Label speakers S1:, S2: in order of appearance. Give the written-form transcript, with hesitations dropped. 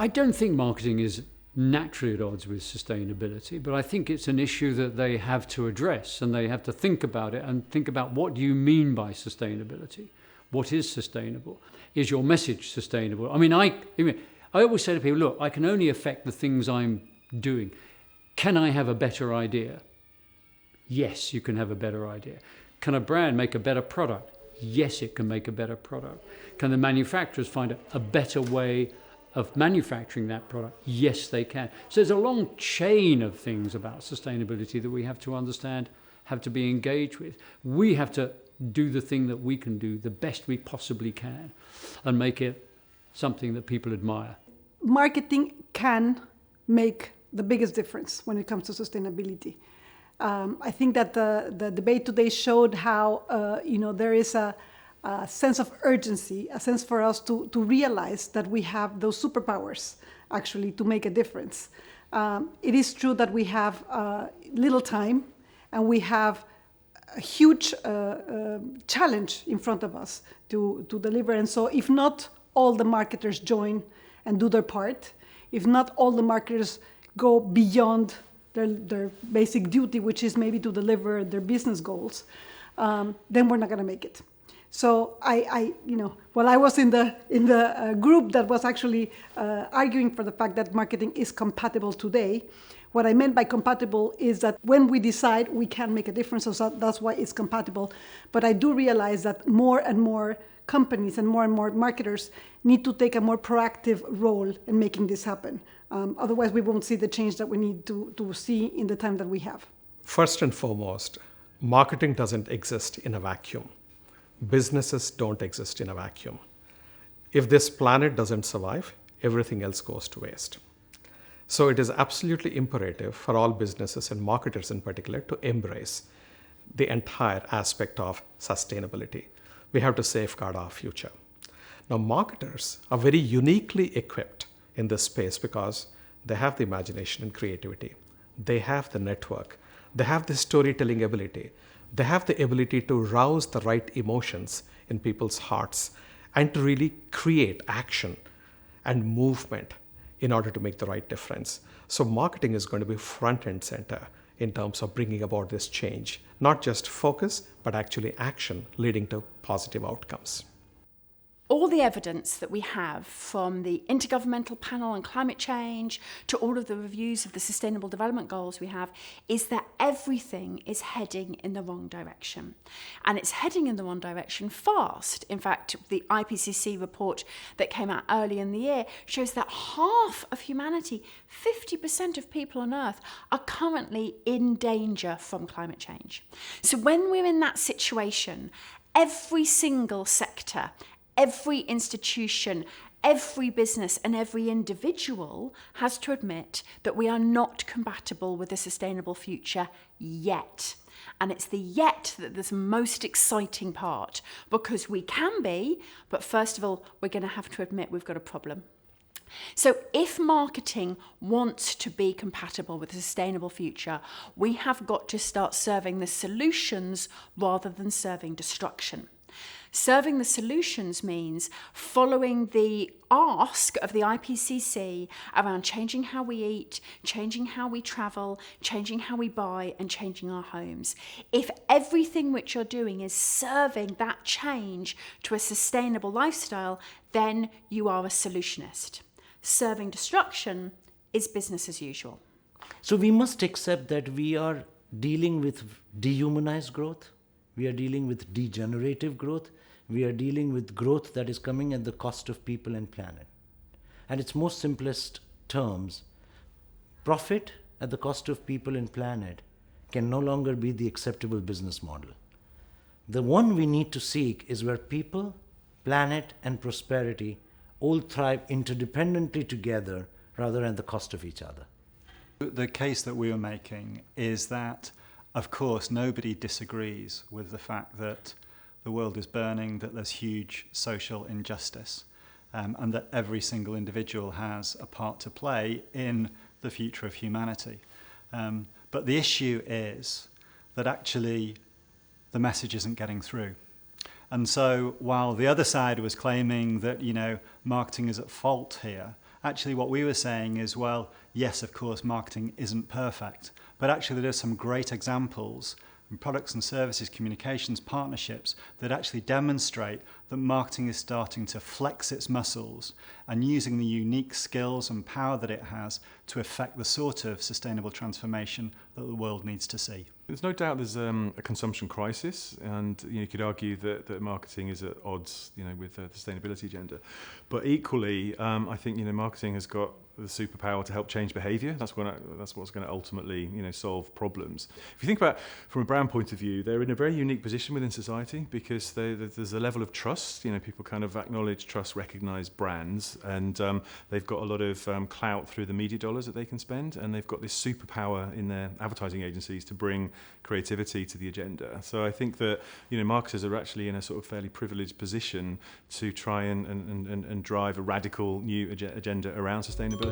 S1: I don't think marketing is naturally at odds with sustainability, but I think it's an issue that they have to address, and they have to think about it and think about, what do you mean by sustainability? What is sustainable? Is your message sustainable? I mean, I always say to people, look, I can only affect the things I'm doing. Can I have a better idea? Yes, you can have a better idea. Can a brand make a better product? Yes, it can make a better product. Can the manufacturers find a better way of manufacturing that product? Yes, they can. So there's a long chain of things about sustainability that we have to understand, have to be engaged with. We have to do the thing that we can do the best we possibly can and make it something that people admire.
S2: Marketing can make the biggest difference when it comes to sustainability. I think that the debate today showed how there is a sense of urgency, a sense for us to realize that we have those superpowers actually to make a difference. It is true that we have little time, and we have a huge challenge in front of us to deliver. And so if not all the marketers join and do their part, if not all the marketers go beyond their basic duty, which is maybe to deliver their business goals, then we're not going to make it. So while I was in the group that was actually arguing for the fact that marketing is compatible today, what I meant by compatible is that when we decide, we can make a difference. So that's why it's compatible. But I do realize that more and more companies and more marketers need to take a more proactive role in making this happen. Otherwise, we won't see the change that we need to see in the time that we have.
S3: First and foremost, marketing doesn't exist in a vacuum. Businesses don't exist in a vacuum. If this planet doesn't survive, everything else goes to waste. So it is absolutely imperative for all businesses and marketers in particular to embrace the entire aspect of sustainability. We have to safeguard our future. Now, marketers are very uniquely equipped in this space because they have the imagination and creativity. They have the network. They have the storytelling ability. They have the ability to rouse the right emotions in people's hearts and to really create action and movement in order to make the right difference. So marketing is going to be front and center in terms of bringing about this change, not just focus, but actually action leading to positive outcomes.
S4: All the evidence that we have from the Intergovernmental Panel on Climate Change to all of the reviews of the Sustainable Development Goals we have is that everything is heading in the wrong direction. And it's heading in the wrong direction fast. In fact, the IPCC report that came out early in the year shows that half of humanity, 50% of people on Earth, are currently in danger from climate change. So when we're in that situation, every single sector, every institution, every business and every individual has to admit that we are not compatible with a sustainable future yet. And it's the yet that is the most exciting part, because we can be, but first of all, we're going to have to admit we've got a problem. So if marketing wants to be compatible with a sustainable future, we have got to start serving the solutions rather than serving destruction. Serving the solutions means following the ask of the IPCC around changing how we eat, changing how we travel, changing how we buy, and changing our homes. If everything which you're doing is serving that change to a sustainable lifestyle, then you are a solutionist. Serving destruction is business as usual.
S5: So we must accept that we are dealing with dehumanized growth. We are dealing with degenerative growth. We are dealing with growth that is coming at the cost of people and planet. At its most simplest terms, profit at the cost of people and planet can no longer be the acceptable business model. The one we need to seek is where people, planet, and prosperity all thrive interdependently together rather than at the cost of each other.
S6: The case that we were making is that, of course, nobody disagrees with the fact that the world is burning, that there's huge social injustice, and that every single individual has a part to play in the future of humanity. But the issue is that actually the message isn't getting through. And so while the other side was claiming that, marketing is at fault here, actually what we were saying is, well, yes, of course, marketing isn't perfect, but actually there's some great examples in products and services, communications, partnerships that actually demonstrate that marketing is starting to flex its muscles and using the unique skills and power that it has to affect the sort of sustainable transformation that the world needs to see.
S7: There's no doubt there's a consumption crisis, and you could argue that marketing is at odds, with the sustainability agenda. But equally, I think marketing has got the superpower to help change behaviour. That's what's going to ultimately solve problems. If you think about from a brand point of view, they're in a very unique position within society because there's a level of trust. People kind of acknowledge, trust, recognise brands, and they've got a lot of clout through the media dollars that they can spend, and they've got this superpower in their advertising agencies to bring creativity to the agenda. So I think that marketers are actually in a sort of fairly privileged position to try and drive a radical new agenda around sustainability.